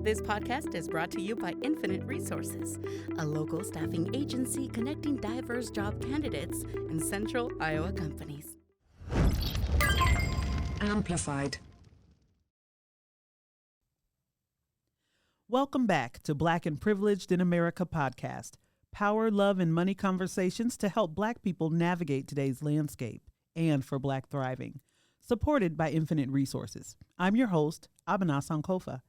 This podcast is brought to you by Infinite Resources, a local staffing agency connecting diverse job candidates in central Iowa companies. Amplified. Welcome back to Black and Privileged in America podcast. Power, love, and money conversations to help Black people navigate today's landscape and for Black thriving. Supported by Infinite Resources. I'm your host, Abena Sankofa.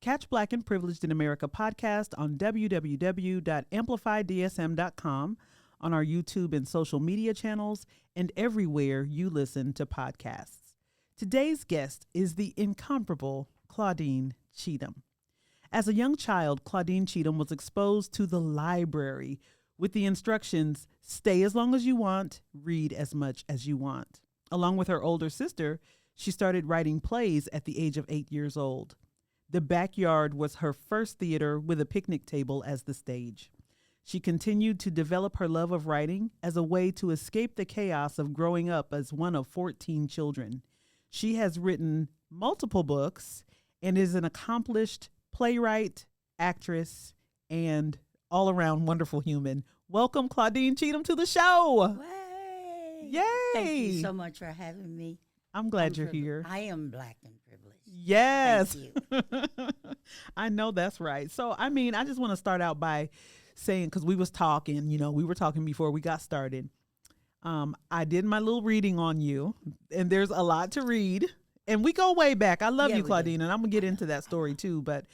Catch Black and Privileged in America podcast on www.amplifydsm.com, on our YouTube and social media channels, and everywhere you listen to podcasts. Today's guest is the incomparable Claudine Cheatem. As a young child, Claudine Cheatem was exposed to the library with the instructions, stay as long as you want, read as much as you want. Along with her older sister, she started writing plays at the age of 8 years old. The backyard was her first theater with a picnic table as the stage. She continued to develop her love of writing as a way to escape the chaos of growing up as one of 14 children. She has written multiple books and is an accomplished playwright, actress, and all-around wonderful human. Welcome, Claudine Cheatem, to the show. Yay! Thank you so much for having me. I'm glad you're here. I am Black and privileged. Yes. Thank you. I know that's right. So, I just want to start out by saying, because we were talking before we got started. I did my little reading on you, and there's a lot to read. And we go way back. I love you, Claudine, and I'm going to get into that story too. But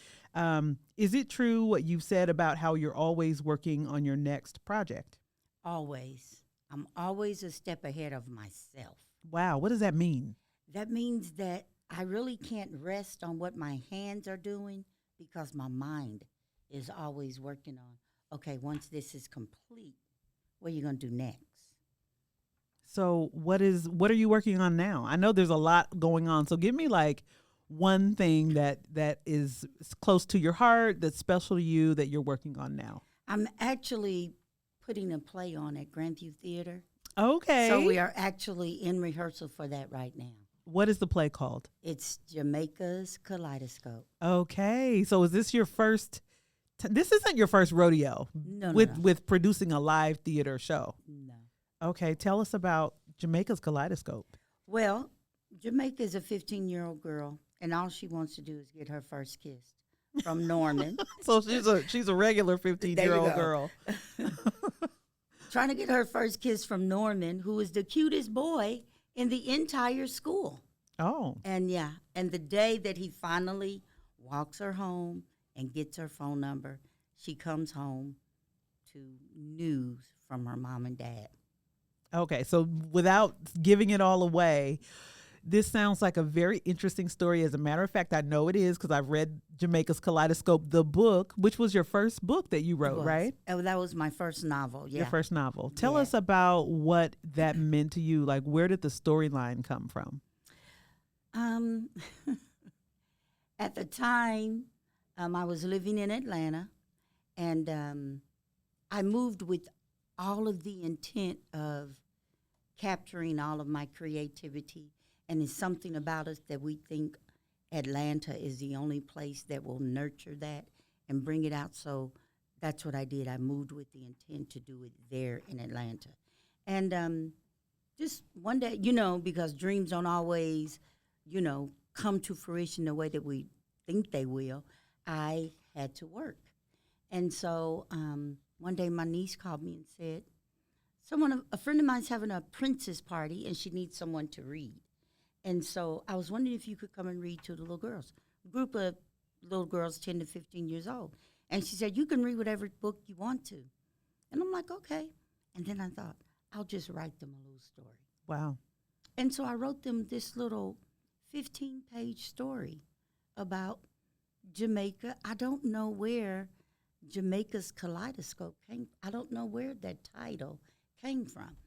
is it true what you've said about how you're always working on your next project? Always. I'm always a step ahead of myself. Wow. What does that mean? That means that I really can't rest on what my hands are doing because my mind is always working on, okay, once this is complete, what are you going to do next? So what are you working on now? I know there's a lot going on. So give me like one thing that is close to your heart, that's special to you, that you're working on now. I'm actually putting a play on at Grandview Theater. Okay. So we are actually in rehearsal for that right now. What is the play called? It's Jamaica's Kaleidoscope. Okay. So is this your first, this isn't your first rodeo with producing a live theater show? No. Okay. Tell us about Jamaica's Kaleidoscope. Well, Jamaica is a 15-year-old girl, and all she wants to do is get her first kiss from Norman. So she's a regular 15-year-old girl. Trying to get her first kiss from Norman, who is the cutest boy in the entire school. Oh. And the day that he finally walks her home and gets her phone number, she comes home to news from her mom and dad. Okay, so without giving it all away, this sounds like a very interesting story. As a matter of fact, I know it is because I've read Jamaica's Kaleidoscope, the book, which was your first book that you wrote, right? Oh, that was my first novel, yeah. Your first novel. Tell us about what that meant to you. Like, where did the storyline come from? At the time, I was living in Atlanta, and I moved with all of the intent of capturing all of my creativity. And it's something about us that we think Atlanta is the only place that will nurture that and bring it out. So that's what I did. I moved with the intent to do it there in Atlanta. And just one day, because dreams don't always, come to fruition the way that we think they will, I had to work. And so one day my niece called me and said, a friend of mine's having a princess party and she needs someone to read. And so I was wondering if you could come and read to the little girls, a group of little girls 10 to 15 years old. And she said, you can read whatever book you want to. And I'm like, okay. And then I thought, I'll just write them a little story. Wow. And so I wrote them this little 15-page story about Jamaica. I don't know where Jamaica's Kaleidoscope came. I don't know where that title came from.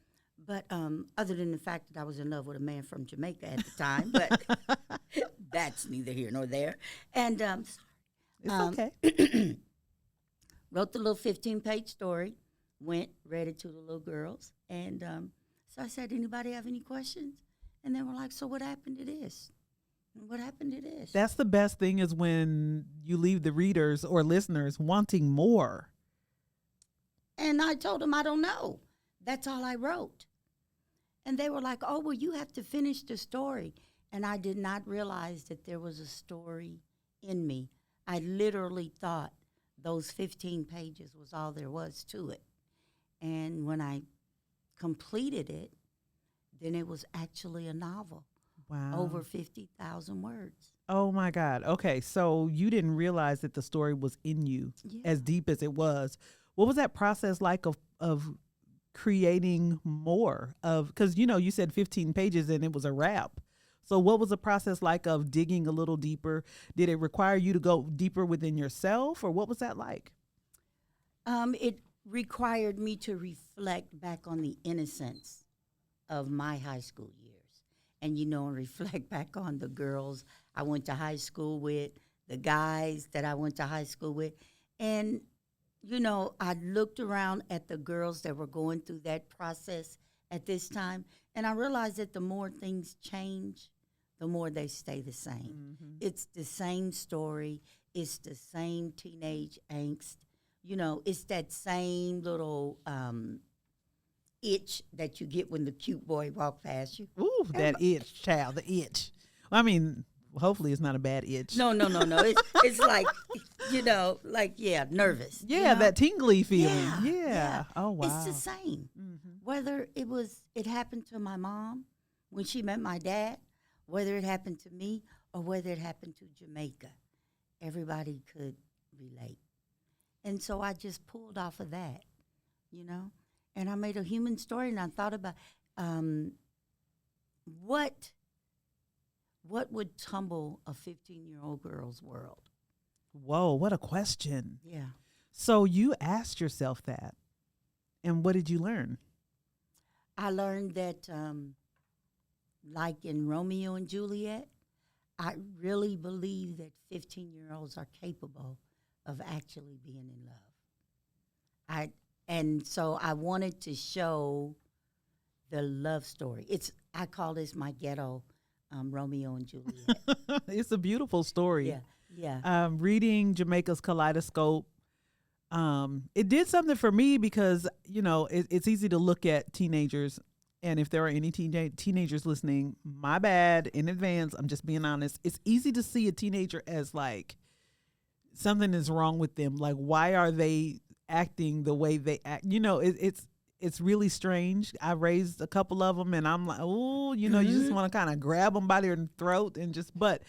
But other than the fact that I was in love with a man from Jamaica at the time, but that's neither here nor there. And it's okay. Wrote the little 15-page story, read it to the little girls. And so I said, anybody have any questions? And they were like, so what happened to this? What happened to this? That's the best thing, is when you leave the readers or listeners wanting more. And I told them, I don't know. That's all I wrote. And they were like, oh, well, you have to finish the story. And I did not realize that there was a story in me. I literally thought those 15 pages was all there was to it. And when I completed it, then it was actually a novel. Wow. Over 50,000 words. Oh my God. Okay. So you didn't realize that the story was in you as deep as it was. What was that process like of creating more of, because, you said 15 pages and it was a wrap. So what was the process like of digging a little deeper? Did it require you to go deeper within yourself, or what was that like? It required me to reflect back on the innocence of my high school years. And, and reflect back on the girls I went to high school with, the guys that I went to high school with. And, I looked around at the girls that were going through that process at this time, and I realized that the more things change, the more they stay the same. Mm-hmm. It's the same story. It's the same teenage angst. It's that same little itch that you get when the cute boy walk past you. Ooh, that itch, child, the itch. I mean, hopefully it's not a bad itch. No. It's like, nervous. Yeah, that tingly feeling. Yeah. Oh, wow. It's the same. Mm-hmm. Whether it happened to my mom when she met my dad, whether it happened to me, or whether it happened to Jamaica, everybody could relate. And so I just pulled off of that, And I made a human story, and I thought about what would tumble a 15-year-old girl's world. Whoa, what a question. Yeah. So you asked yourself that, and what did you learn? I learned that, like in Romeo and Juliet, I really believe that 15-year-olds are capable of actually being in love. And so I wanted to show the love story. I call this my ghetto Romeo and Juliet. It's a beautiful story. Yeah. Reading Jamaica's Kaleidoscope, it did something for me because, it's easy to look at teenagers. And if there are any teenagers listening, my bad in advance. I'm just being honest. It's easy to see a teenager as like something is wrong with them. Like, why are they acting the way they act? It's really strange. I raised a couple of them, and I'm like, oh, you just want to kind of grab them by their throat but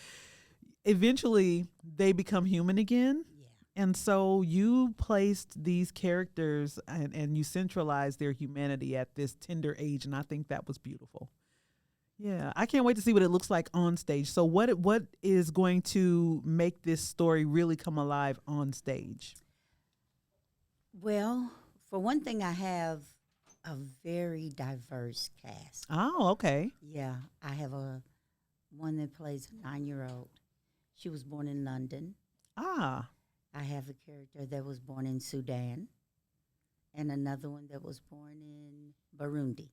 eventually they become human again. Yeah. And so you placed these characters and you centralized their humanity at this tender age, and I think that was beautiful. Yeah, I can't wait to see what it looks like on stage. So what is going to make this story really come alive on stage? Well, for one thing, I have a very diverse cast. Oh, okay. Yeah, I have one that plays a 9-year-old. She was born in London. Ah. I have a character that was born in Sudan, and another one that was born in Burundi.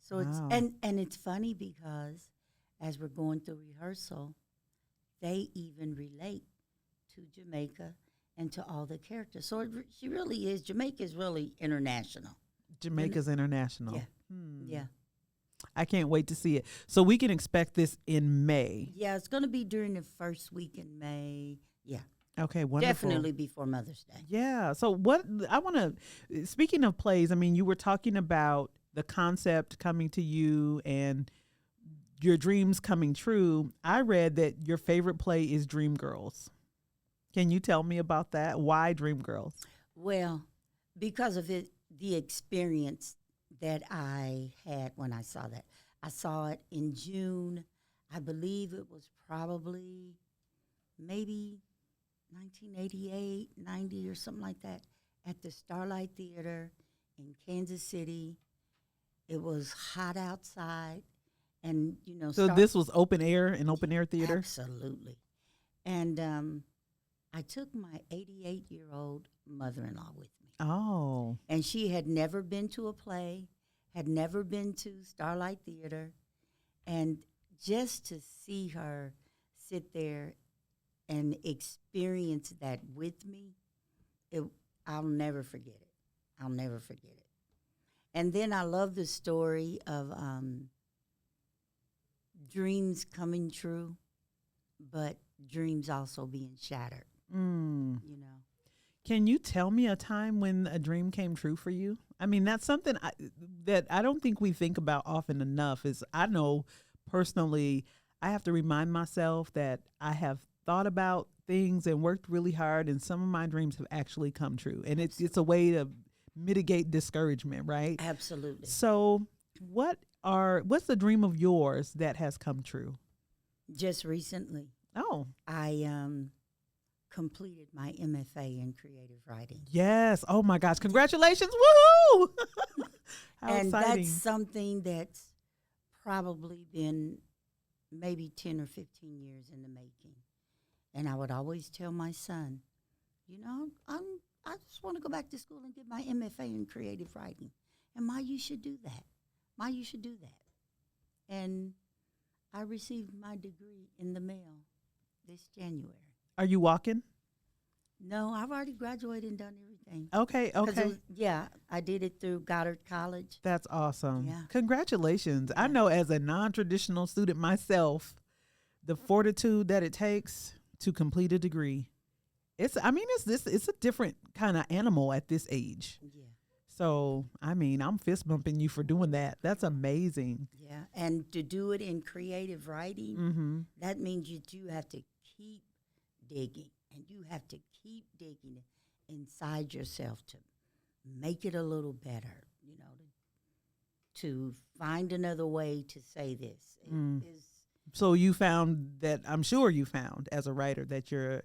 So wow. and it's funny because as we're going through rehearsal, they even relate to Jamaica and to all the characters. So Jamaica is really international. Jamaica's international. Yeah. Yeah. I can't wait to see it. So we can expect this in May. Yeah, it's going to be during the first week in May. Yeah. Okay, wonderful. Definitely before Mother's Day. Yeah. So speaking of plays, I mean, you were talking about the concept coming to you and your dreams coming true. I read that your favorite play is Dreamgirls. Can you tell me about that? Why Dreamgirls? Well, because of the experience that I had when I saw that. I saw it in June. I believe it was probably maybe 1988, 90 or something like that at the Starlight Theater in Kansas City. It was hot outside and, So this was open air theater? Absolutely. And I took my 88-year-old mother-in-law with me. Oh. And she had never been to a play, had never been to Starlight Theater, and just to see her sit there and experience that with me, I'll never forget it. I'll never forget it. And then I love the story of dreams coming true, but dreams also being shattered. You know. Can you tell me a time when a dream came true for you? I mean, that's something that I don't think we think about often enough. Is I know personally, I have to remind myself that I have thought about things and worked really hard, and some of my dreams have actually come true. And it's a way to mitigate discouragement, right? Absolutely. So what's the dream of yours that has come true? Just recently, I completed my MFA in creative writing. Yes. Oh my gosh. Congratulations. Woohoo! How and exciting. That's something that's probably been maybe 10 or 15 years in the making. And I would always tell my son, you know, I just want to go back to school and get my MFA in creative writing. And Ma, you should do that. Ma, you should do that. And I received my degree in the mail this January. Are you walking? No, I've already graduated and done everything. Okay. I did it through Goddard College. That's awesome. Yeah. Congratulations. Yeah. I know as a non-traditional student myself, the fortitude that it takes to complete a degree, it's a different kind of animal at this age. Yeah. So, I mean, I'm fist bumping you for doing that. That's amazing. Yeah. And to do it in creative writing, that means you have to keep digging, and you have to keep digging inside yourself to make it a little better, you know, to find another way to say this. So you found that, I'm sure you found as a writer that you're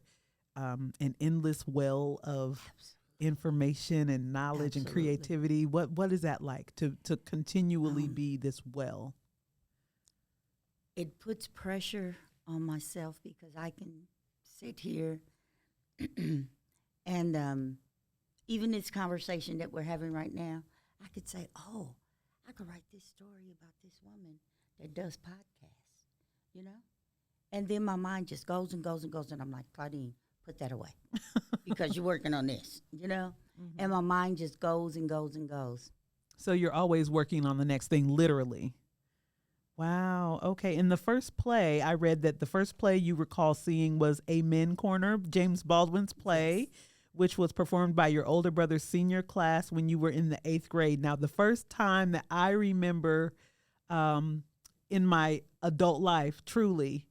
an endless well of information and knowledge and creativity. What is that like to continually be this well? It puts pressure on myself because I can sit here and even this conversation that we're having right now, I could say, oh, I could write this story about this woman that does podcasts, you know? And then my mind just goes and goes and goes, and I'm like, Claudine, put that away because you're working on this, you know? And my mind just goes and goes and goes. So you're always working on the next thing, literally. Wow. Okay. In the first play, I read that the first play you recall seeing was Amen Corner, James Baldwin's play, which was performed by your older brother's senior class when you were in the 8th grade. Now, the first time that I remember in my adult life, truly,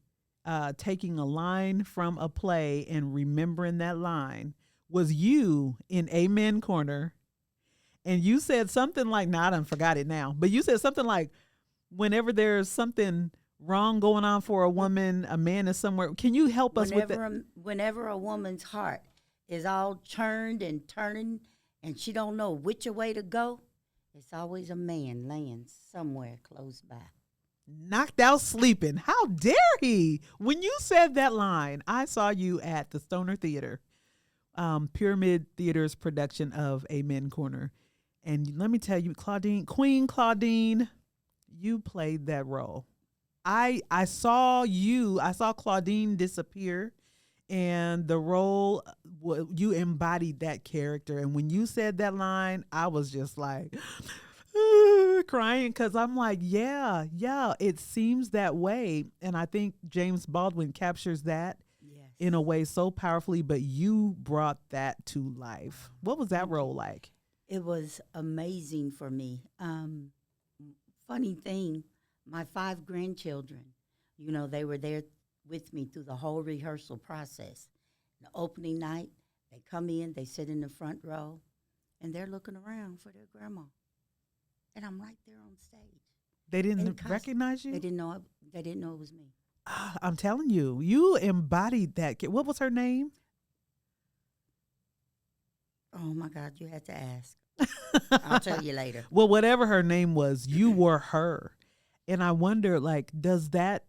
taking a line from a play and remembering that line was you in Amen Corner. And you said something like, I done forgot it now, but you said something like, whenever there's something wrong going on for a woman, a man is somewhere. Can you help us with that? Whenever a woman's heart is all churned and turning and she don't know which way to go, it's always a man laying somewhere close by. Knocked out sleeping. How dare he? When you said that line, I saw you at the Stoner Theater, Pyramid Theater's production of Amen Corner. And let me tell you, Queen Claudine, you played that role. I saw Claudine disappear, and the role, you embodied that character. And when you said that line, I was just like crying because I'm like, yeah, it seems that way. And I think James Baldwin captures that in a way so powerfully, but you brought that to life. What was that role like? It was amazing for me. Funny thing, my 5 grandchildren, you know, they were there with me through the whole rehearsal process. The opening night, they come in, they sit in the front row, and they're looking around for their grandma. And I'm right there on stage. They didn't recognize you? They didn't know it was me. I'm telling you, you embodied that. What was her name? Oh, my God, you had to ask. I'll tell you later. Well, whatever her name was, you were her. And I wonder, like, does that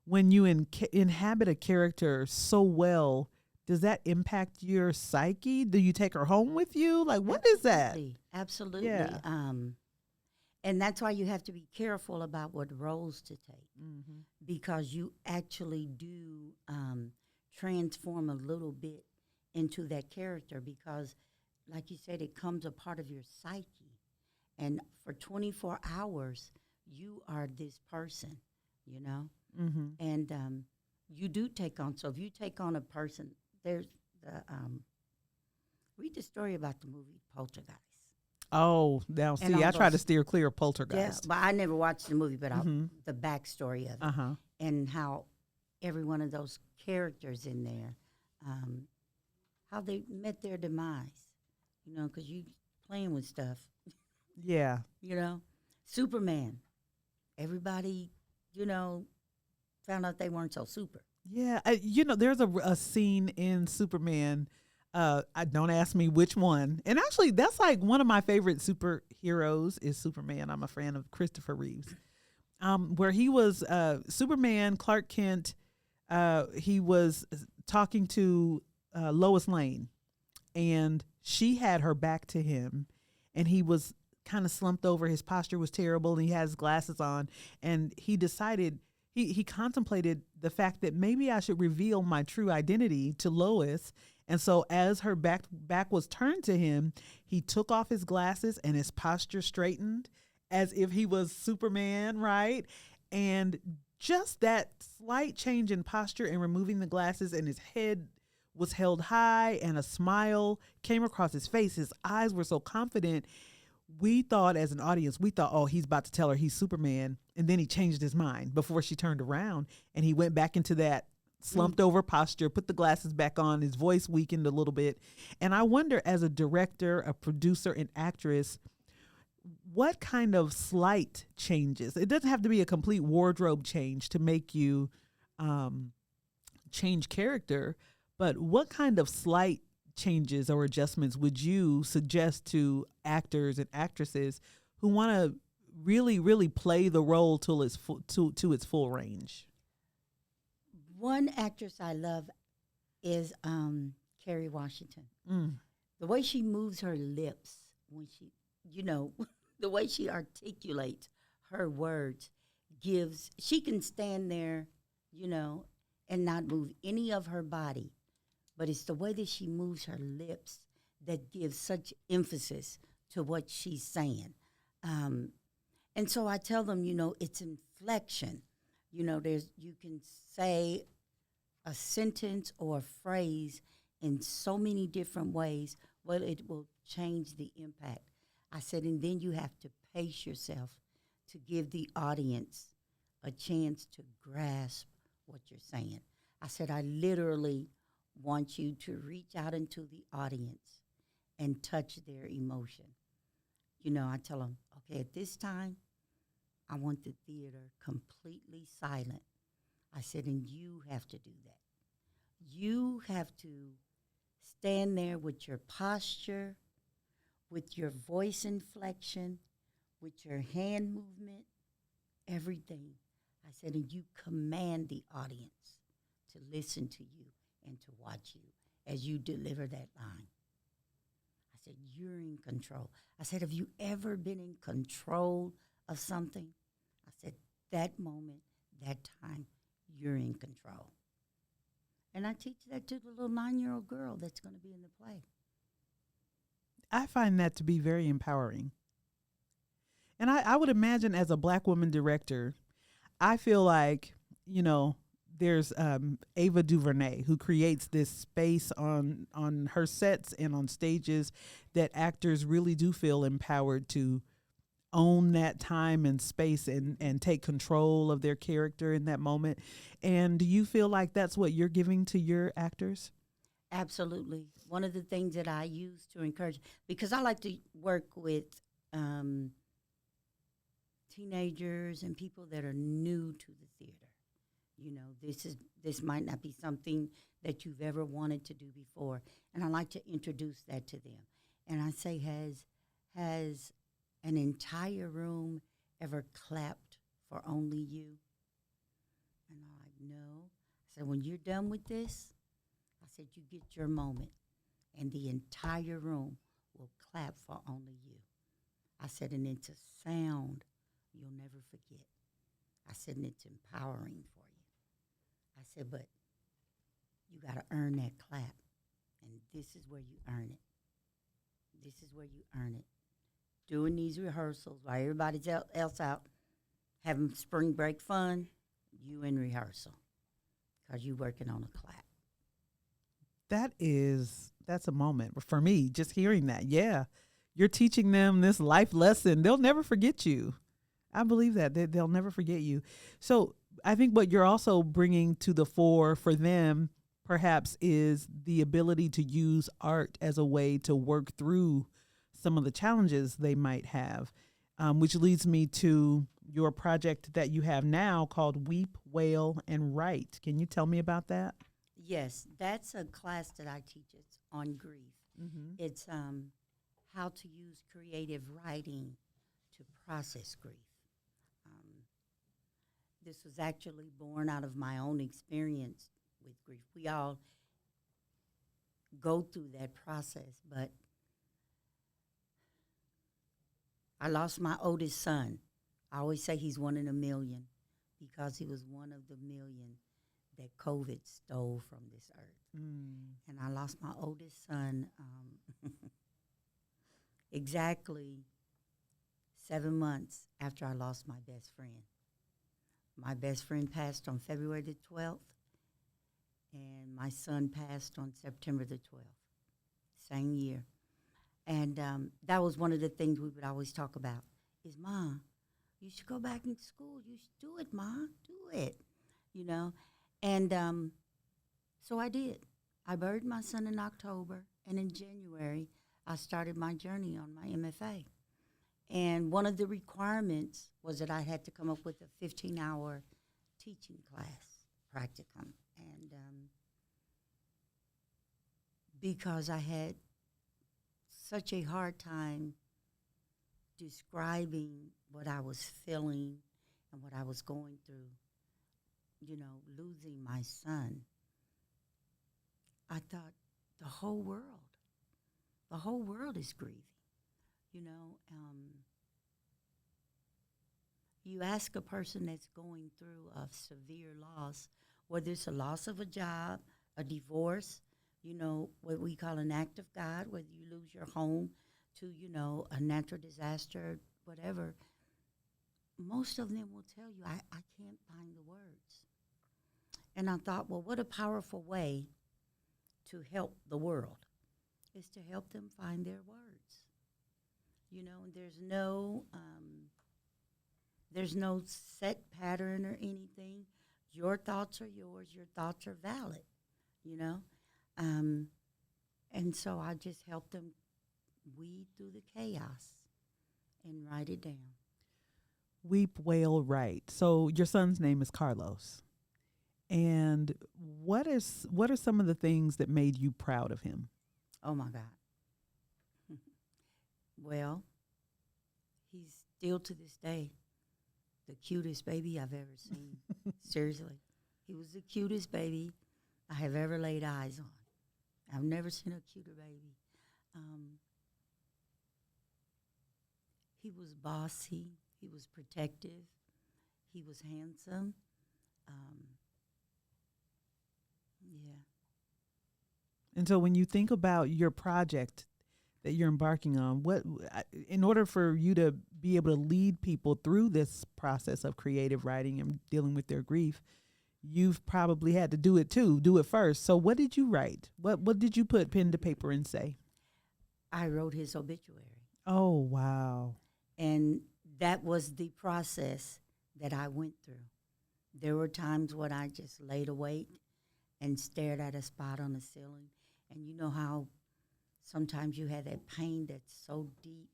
when you inhabit a character so well, does that impact your psyche? Do you take her home with you? Like, what is that? Absolutely. Yeah. And that's why you have to be careful about what roles to take, Mm-hmm. because you actually do transform a little bit into that character, because, like you said, it comes a part of your psyche. And for 24 hours, you are this person, you know? Mm-hmm. And you do take on, so if you take on a person, there's the, read the story about the movie Poltergeist. Oh, now And see, all I try to those- steer clear of Yeah, Poltergeist. but I never watched the movie, but Mm-hmm. the backstory of it, Uh-huh. and how every one of those characters in there, how they met their demise, you know, because you playing with stuff, Yeah. you know. Superman, everybody, you know, found out they weren't so super. Yeah. There's a scene in Superman. I don't ask me which one. And actually, that's like one of my favorite superheroes is Superman. I'm a fan of Christopher Reeves. Where he was Superman, Clark Kent. He was talking to Lois Lane, and she had her back to him, and he was kind of slumped over. His posture was terrible, and he has glasses on, and he decided he contemplated the fact that maybe I should reveal my true identity to Lois. And so as her back was turned to him, he took off his glasses and his posture straightened as if he was Superman, right? And just that slight change in posture and removing the glasses, and his head was held high and a smile came across his face. His eyes were so confident. We thought as an audience, oh, he's about to tell her he's Superman. And then he changed his mind before she turned around, and he went back into that slumped over posture, put the glasses back on, his voice weakened a little bit. And I wonder, as a director, a producer, an actress, what kind of slight changes? It doesn't have to be a complete wardrobe change to make you change character, but what kind of slight changes or adjustments would you suggest to actors and actresses who want to really, really play the role to its full range? One actress I love is Kerry Washington. Mm. The way she moves her lips when she, you know, the way she articulates her words she can stand there, you know, and not move any of her body. But it's the way that she moves her lips that gives such emphasis to what she's saying. And so I tell them, you know, it's inflection. You know, you can say a sentence or a phrase in so many different ways. Well, it will change the impact. I said, and then you have to pace yourself to give the audience a chance to grasp what you're saying. I said, I literally want you to reach out into the audience and touch their emotion. You know, I tell them, okay, at this time, I want the theater completely silent. I said, and you have to do that. You have to stand there with your posture, with your voice inflection, with your hand movement, everything. I said, and you command the audience to listen to you and to watch you as you deliver that line. I said, you're in control. I said, have you ever been in control of something? I said, that moment, that time, you're in control. And I teach that to the little 9-year-old girl that's going to be in the play. I find that to be very empowering. And I would imagine as a Black woman director, I feel like, you know, there's Ava DuVernay, who creates this space on her sets and on stages that actors really do feel empowered to own that time and space and take control of their character in that moment. And do you feel like that's what you're giving to your actors? Absolutely. One of the things that I use to encourage, because I like to work with teenagers and people that are new to the theater. You know, this might not be something that you've ever wanted to do before, and I like to introduce that to them. And I say, has an entire room ever clapped for only you? And I'm like, no. I said, when you're done with this, I said, you get your moment, and the entire room will clap for only you. I said, and it's a sound you'll never forget. I said, and it's empowering for you. I said, but you got to earn that clap, and this is where you earn it. This is where you earn it. Doing these rehearsals while everybody else out having spring break fun, you in rehearsal because you working on a clap. That's a moment for me, just hearing that. Yeah, you're teaching them this life lesson. They'll never forget you. I believe that. They'll never forget you. So I think what you're also bringing to the fore for them perhaps is the ability to use art as a way to work through some of the challenges they might have, which leads me to your project that you have now called Weep, Wail, and Write. Can you tell me about that? Yes, that's a class that I teach. It's on grief. Mm-hmm. It's how to use creative writing to process grief. This was actually born out of my own experience with grief. We all go through that process, but I lost my oldest son. I always say he's one in a million because he was one of the million that COVID stole from this earth. And I lost my oldest son exactly 7 months after I lost my best friend. My best friend passed on February the 12th, and my son passed on September the 12th, same year. And that was one of the things we would always talk about is, Ma, you should go back in school. You should do it, Ma, do it, you know. And so I did. I buried my son in October, and in January, I started my journey on my MFA. And one of the requirements was that I had to come up with a 15-hour teaching class, practicum. And because I had such a hard time describing what I was feeling and what I was going through, you know, losing my son, I thought the whole world is grieving. You know, you ask a person that's going through a severe loss, whether it's a loss of a job, a divorce, you know, what we call an act of God, whether you lose your home to, you know, a natural disaster, whatever, most of them will tell you, I can't find the words. And I thought, well, what a powerful way to help the world is to help them find their words. You know, there's no set pattern or anything. Your thoughts are yours. Your thoughts are valid, you know. And so I just help them weed through the chaos and write it down. Weep, Wail, Write. So your son's name is Carlos. And what are some of the things that made you proud of him? Oh, my God. Well, he's still to this day the cutest baby I've ever seen. Seriously. He was the cutest baby I have ever laid eyes on. I've never seen a cuter baby. He was bossy. He was protective. He was handsome. Yeah. And so when you think about your project that you're embarking on, in order for you to be able to lead people through this process of creative writing and dealing with their grief, you've probably had to do it first. So what did you write? What did you put pen to paper and say? I wrote his obituary. Oh, wow. And that was the process that I went through. There were times when I just laid awake and stared at a spot on the ceiling. And you know how sometimes you have that pain that's so deep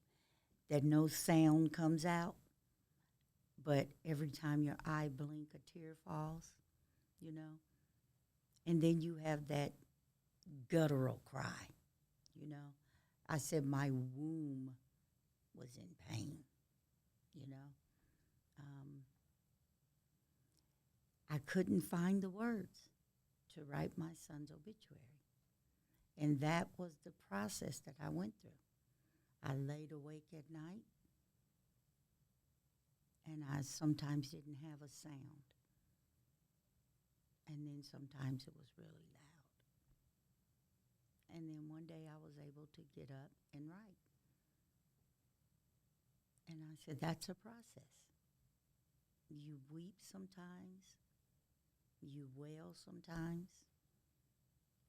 that no sound comes out, but every time your eye blink, a tear falls, you know? And then you have that guttural cry, you know? I said my womb was in pain, you know? I couldn't find the words to write my son's obituary. And that was the process that I went through. I laid awake at night and I sometimes didn't have a sound. And then sometimes it was really loud. And then one day I was able to get up and write. And I said, that's a process. You weep sometimes, you wail sometimes,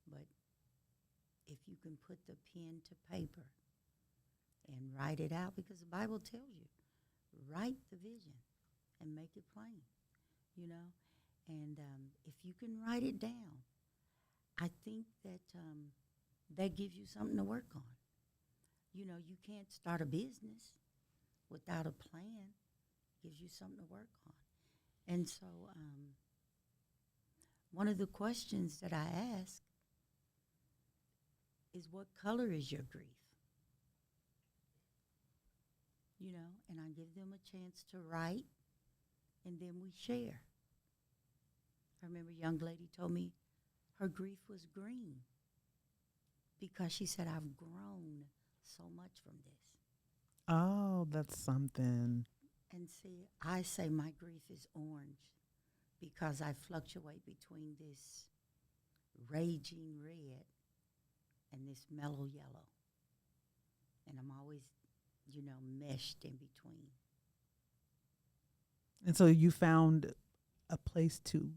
but if you can put the pen to paper and write it out, because the Bible tells you, write the vision and make it plain, you know. And if you can write it down, I think that that gives you something to work on. You know, you can't start a business without a plan. Gives you something to work on. And so one of the questions that I ask is, what color is your grief? You know, and I give them a chance to write, and then we share. I remember a young lady told me her grief was green because she said, I've grown so much from this. Oh, that's something. And see, I say my grief is orange because I fluctuate between this raging red and this mellow yellow. And I'm always, you know, meshed in between. And so you found a place to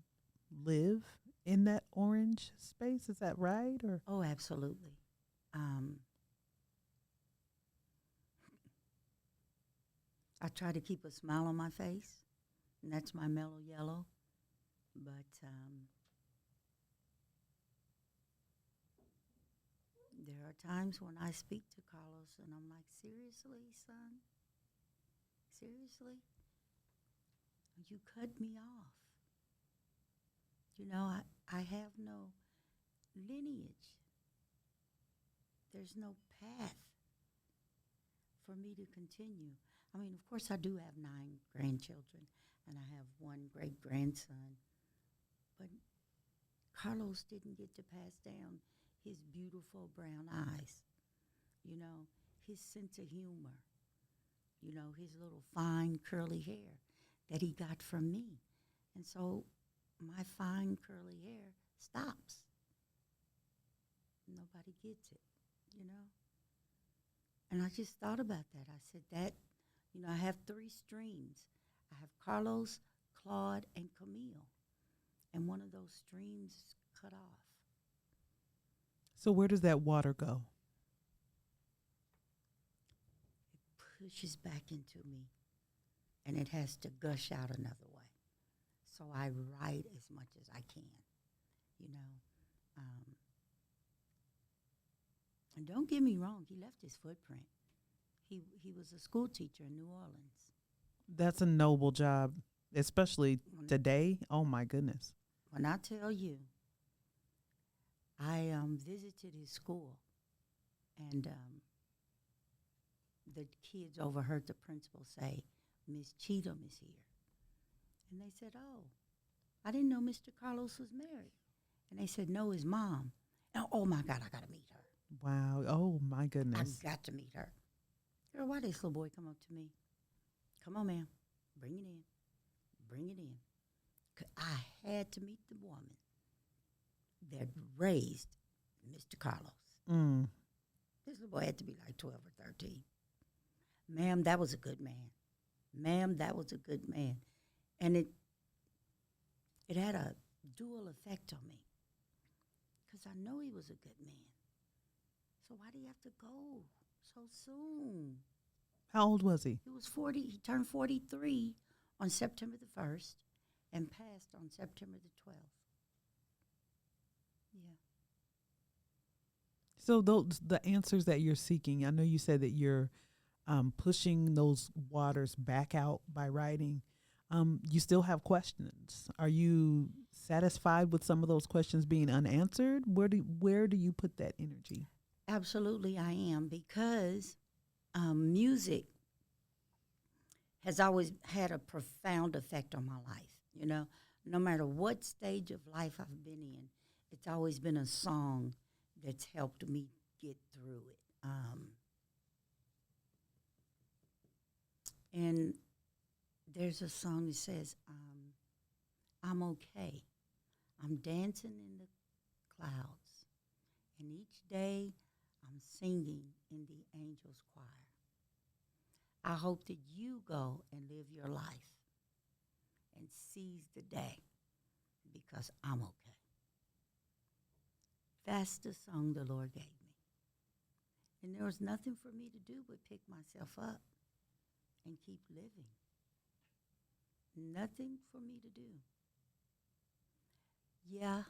live in that orange space, is that right? Or Oh, absolutely. I try to keep a smile on my face, and that's my mellow yellow. But there are times when I speak to Carlos, and I'm like, seriously, son? Seriously? You cut me off. You know, I have no lineage. There's no path for me to continue. I mean, of course, I do have 9 grandchildren, and I have 1 great-grandson. But Carlos didn't get to pass down his beautiful brown eyes, you know, his sense of humor, you know, his little fine curly hair that he got from me. And so my fine curly hair stops. Nobody gets it, you know. And I just thought about that. I said that, you know, I have 3 streams. I have Carlos, Claude, and Camille. And one of those streams is cut off. so where does that water go? It pushes back into me, and it has to gush out another way. So I write as much as I can, you know. And don't get me wrong, he left his footprint. He was a school teacher in New Orleans. That's a noble job, especially today. Oh, my goodness. When I tell you, I visited his school, and the kids overheard the principal say, Miss Cheatem is here. And they said, oh, I didn't know Mr. Carlos was married. And they said, no, his mom. And, oh, my God, I got to meet her. Wow. Oh, my goodness. I got to meet her. Girl, why did this little boy come up to me? Come on, ma'am. Bring it in. Bring it in. I had to meet the woman that raised Mr. Carlos. Mm. This little boy had to be like 12 or 13. Ma'am, that was a good man. Ma'am, that was a good man. And it had a dual effect on me because I know he was a good man. So why do you have to go so soon? How old was he? He was 40. He turned 43 on September the 1st and passed on September the 12th. Yeah. So the answers that you're seeking, I know you said that you're pushing those waters back out by writing. You still have questions. Are you satisfied with some of those questions being unanswered? Where do you put that energy? Absolutely, I am, because music has always had a profound effect on my life. You know, no matter what stage of life I've been in, it's always been a song that's helped me get through it. And there's a song that says, I'm okay. I'm dancing in the clouds. And each day I'm singing in the angels' choir. I hope that you go and live your life and seize the day because I'm okay. That's the song the Lord gave me. And there was nothing for me to do but pick myself up and keep living. Nothing for me to do. Yeah,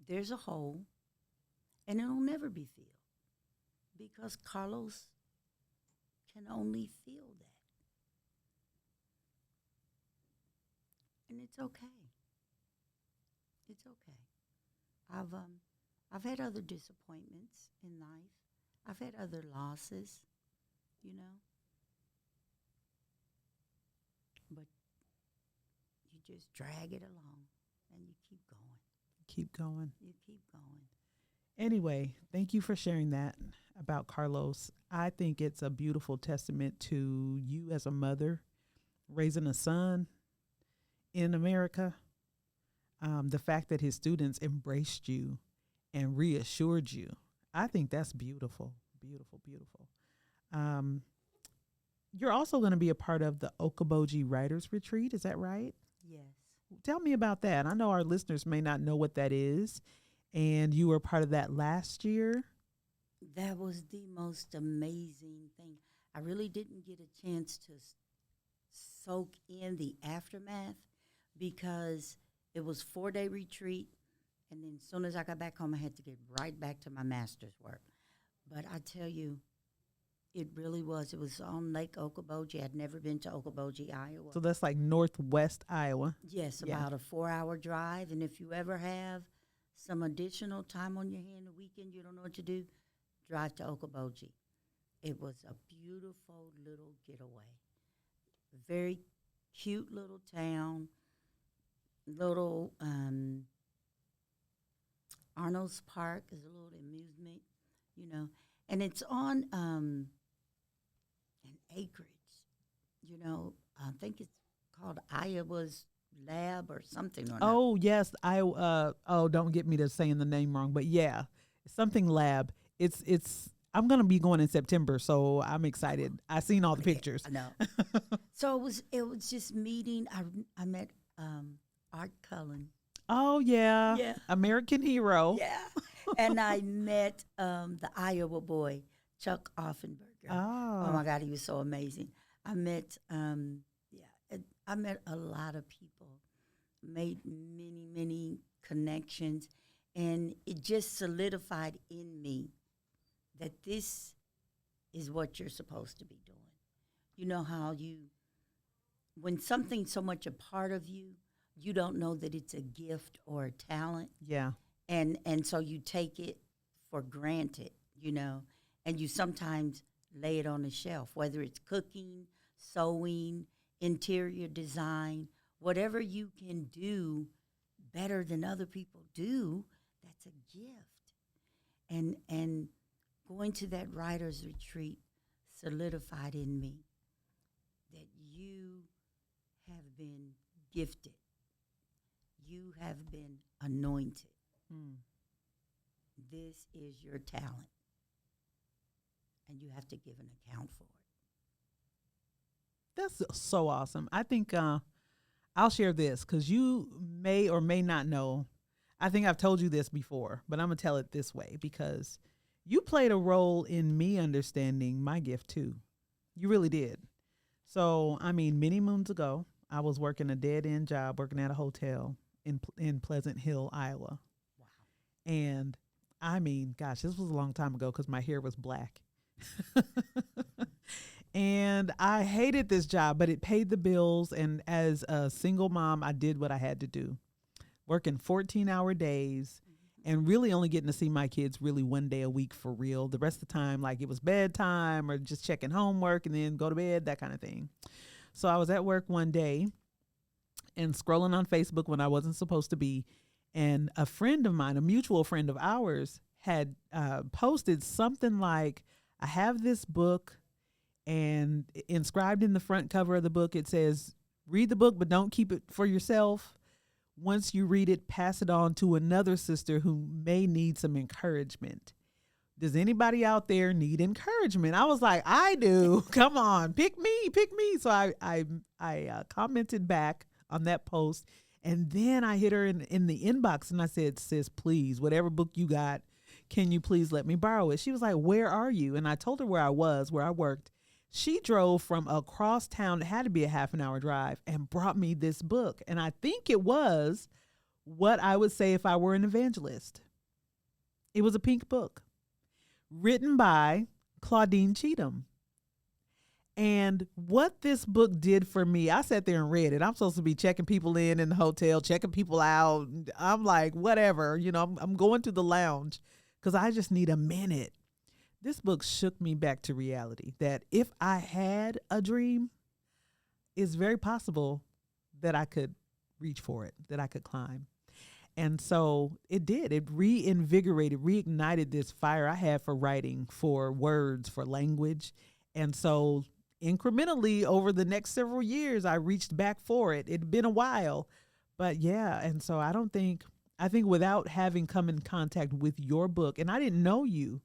there's a hole, and it'll never be filled because Carlos can only feel that. And it's okay. It's okay. I've had other disappointments in life. I've had other losses, you know. But you just drag it along and you keep going. Keep going. You keep going. Anyway, thank you for sharing that about Carlos. I think it's a beautiful testament to you as a mother raising a son in America. The fact that his students embraced you and reassured you. I think that's beautiful, beautiful, beautiful. You're also going to be a part of the Okoboji Writers Retreat. Is that right? Yes. Tell me about that. I know our listeners may not know what that is, and you were part of that last year. That was the most amazing thing. I really didn't get a chance to soak in the aftermath because it was 4-day retreat, and then as soon as I got back home, I had to get right back to my master's work. But I tell you, it really was. It was on Lake Okoboji. I'd never been to Okoboji, Iowa. So that's like northwest Iowa. Yes, Yeah. about a 4-hour drive. And if you ever have some additional time on your hand, a weekend, you don't know what to do, drive to Okoboji. It was a beautiful little getaway. Very cute little town. Little Arnold's Park is a little amusement, you know. And it's on an acreage, you know. I think it's called Iowa's Lab or something. Or Oh, yes. Don't get me to saying the name wrong, but yeah, something lab. It's I'm going to be going in September, so I'm excited. I seen all the pictures. I know. So it was just meeting. I met Art Cullen. Oh, yeah. Yeah. American hero. Yeah. And I met the Iowa boy, Chuck Offenberger. Oh my God, he was so amazing. I met I met a lot of people, made many, many connections, and it just solidified in me that this is what you're supposed to be doing. You know how when something's so much a part of you, you don't know that it's a gift or a talent. Yeah. And so you take it for granted, you know, and you sometimes lay it on the shelf, whether it's cooking, sewing, interior design, whatever you can do better than other people do, that's a gift. And going to that writer's retreat solidified in me that you have been gifted. You have been anointed. This is your talent, and you have to give an account for it. That's so awesome. I think I'll share this because you may or may not know. I think I've told you this before, but I'm going to tell it this way because you played a role in me understanding my gift too. You really did. So, I mean, many moons ago, I was working a dead-end job, working at a hotel in Pleasant Hill, Iowa. Wow. And I mean, gosh, this was a long time ago because my hair was black. And I hated this job, but it paid the bills. And as a single mom, I did what I had to do. Working 14-hour days and really only getting to see my kids really one day a week for real. The rest of the time, like it was bedtime or just checking homework and then go to bed, that kind of thing. So I was at work one day and scrolling on Facebook when I wasn't supposed to be. And a friend of mine, a mutual friend of ours, had posted something like, I have this book. And inscribed in the front cover of the book, it says, read the book, but don't keep it for yourself. Once you read it, pass it on to another sister who may need some encouragement. Does anybody out there need encouragement? I was like, I do. Come on, pick me. So I commented back on that post, and then I hit her in the inbox and I said, sis, please, whatever book you got, can you please let me borrow it? She was like, where are you? And I told her where I worked. She drove from across town, it had to be a half an hour drive, and brought me this book. And I think it was what I would say if I were an evangelist. It was a pink book written by Claudine Cheatem. And what this book did for me, I sat there and read it. I'm supposed to be checking people in the hotel, checking people out. I'm like, whatever, I'm going to the lounge because I just need a minute. This book shook me back to reality that if I had a dream, it's very possible that I could reach for it, that I could climb. And so it did. It reignited this fire I had for writing, for words, for language. And so incrementally over the next several years, I reached back for it. It'd been a while, but yeah. And so I think without having come in contact with your book, and I didn't know you,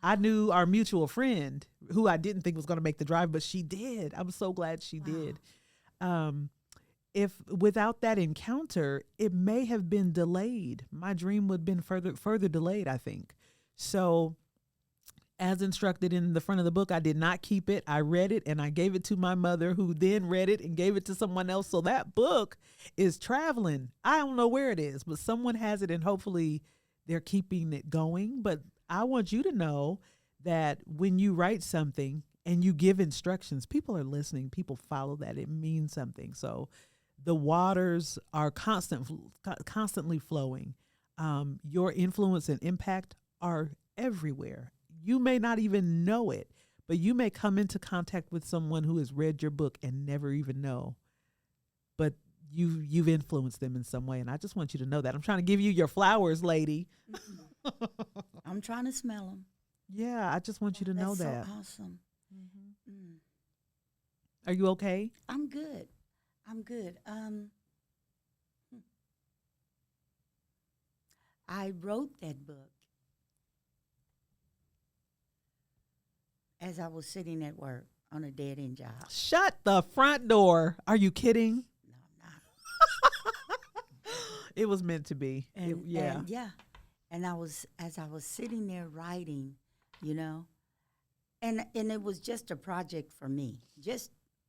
I knew our mutual friend who I didn't think was going to make the drive, but she did. I'm so glad she did. If without that encounter, it may have been delayed. My dream would have been further delayed, I think. So as instructed in the front of the book, I did not keep it. I read it and I gave it to my mother, who then read it and gave it to someone else. So that book is traveling. I don't know where it is, but someone has it and hopefully they're keeping it going. But I want you to know that when you write something and you give instructions, people are listening. People follow that. It means something. So the waters are constantly flowing. Your influence and impact are everywhere. You may not even know it, but you may come into contact with someone who has read your book and never even know. But you've influenced them in some way, and I just want you to know that. I'm trying to give you your flowers, lady. I'm trying to smell them. Yeah, I just want you to know that. That's so awesome. Mm-hmm. Are you okay? I'm good. I wrote that book as I was sitting at work on a dead-end job. Shut the front door. Are you kidding? No, I'm not. It was meant to be. And as I was sitting there writing, and it was just a project for me.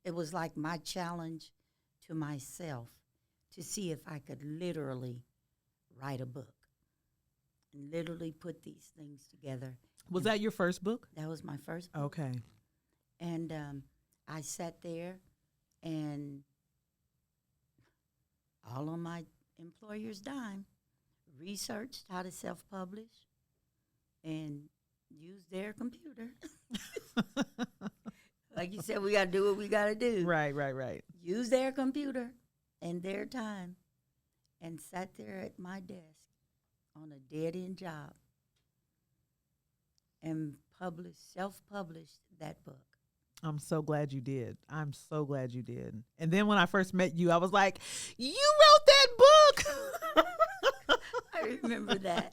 It was like my challenge to myself to see if I could literally write a book and literally put these things together. Was that your first book? That was my first book. Okay. And I sat there and all on my employer's dime, researched how to self-publish and use their computer. Like you said, we got to do what we got to do. Right. Use their computer and their time and sat there at my desk on a dead-end job and self-published that book. I'm so glad you did. And then when I first met you, I was like, you wrote that book. I remember that.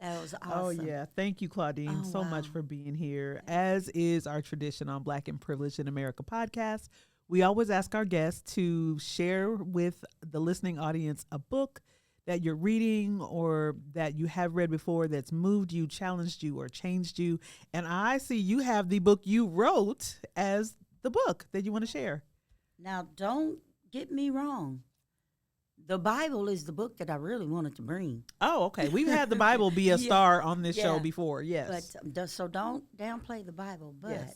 That was awesome. Oh, yeah. Thank you, Claudine, so much for being here. As is our tradition on Black and Privileged in America podcast, we always ask our guests to share with the listening audience a book that you're reading or that you have read before that's moved you, challenged you, or changed you. And I see you have the book you wrote as the book that you want to share. Now, don't get me wrong. The Bible is the book that I really wanted to bring. Oh, okay. We've had the Bible be a star on this show before, yes. But so don't downplay the Bible. But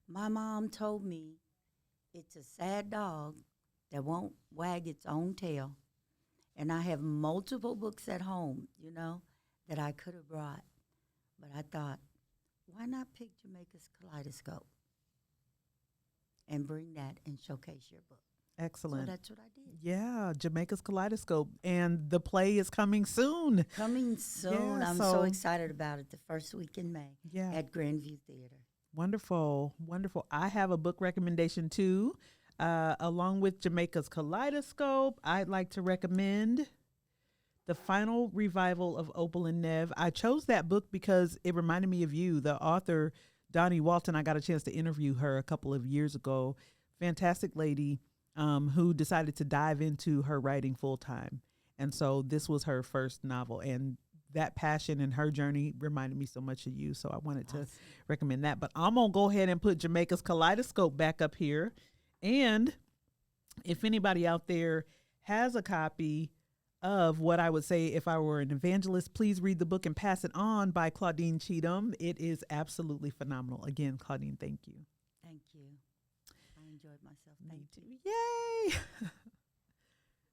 my mom told me it's a sad dog that won't wag its own tail. And I have multiple books at home, that I could have brought. But I thought, why not pick Jamaica's Kaleidoscope and bring that and showcase your book? Excellent. So that's what I did. Yeah, Jamaica's Kaleidoscope. And the play is coming soon. Yeah, I'm so excited about it, the first week in May at Grandview Theater. Wonderful, wonderful. I have a book recommendation too. Along with Jamaica's Kaleidoscope, I'd like to recommend The Final Revival of Opal and Nev. I chose that book because it reminded me of you. The author, Donnie Walton, I got a chance to interview her a couple of years ago. Fantastic lady who decided to dive into her writing full time. And so this was her first novel. And that passion and her journey reminded me so much of you. So I wanted to recommend that. But I'm going to go ahead and put Jamaica's Kaleidoscope back up here. And if anybody out there has a copy of what I would say if I were an evangelist, please read the book and pass it on by Claudine Cheatem. It is absolutely phenomenal. Again, Claudine, thank you. Thank you. I enjoyed myself. Thank you. Yay!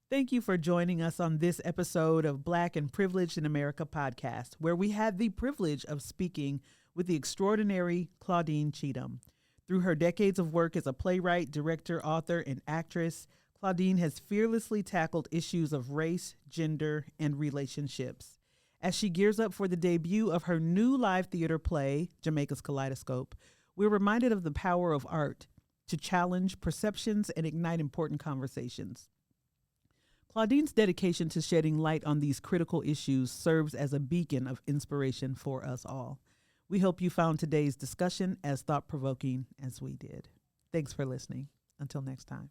Thank you for joining us on this episode of Black and Privileged in America podcast, where we had the privilege of speaking with the extraordinary Claudine Cheatem. Through her decades of work as a playwright, director, author, and actress, Claudine has fearlessly tackled issues of race, gender, and relationships. As she gears up for the debut of her new live theater play, Jamaica's Kaleidoscope, we're reminded of the power of art to challenge perceptions and ignite important conversations. Claudine's dedication to shedding light on these critical issues serves as a beacon of inspiration for us all. We hope you found today's discussion as thought-provoking as we did. Thanks for listening. Until next time.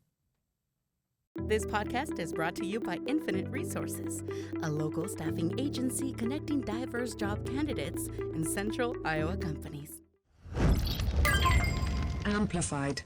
This podcast is brought to you by Infinite Resources, a local staffing agency connecting diverse job candidates in central Iowa companies. Amplified.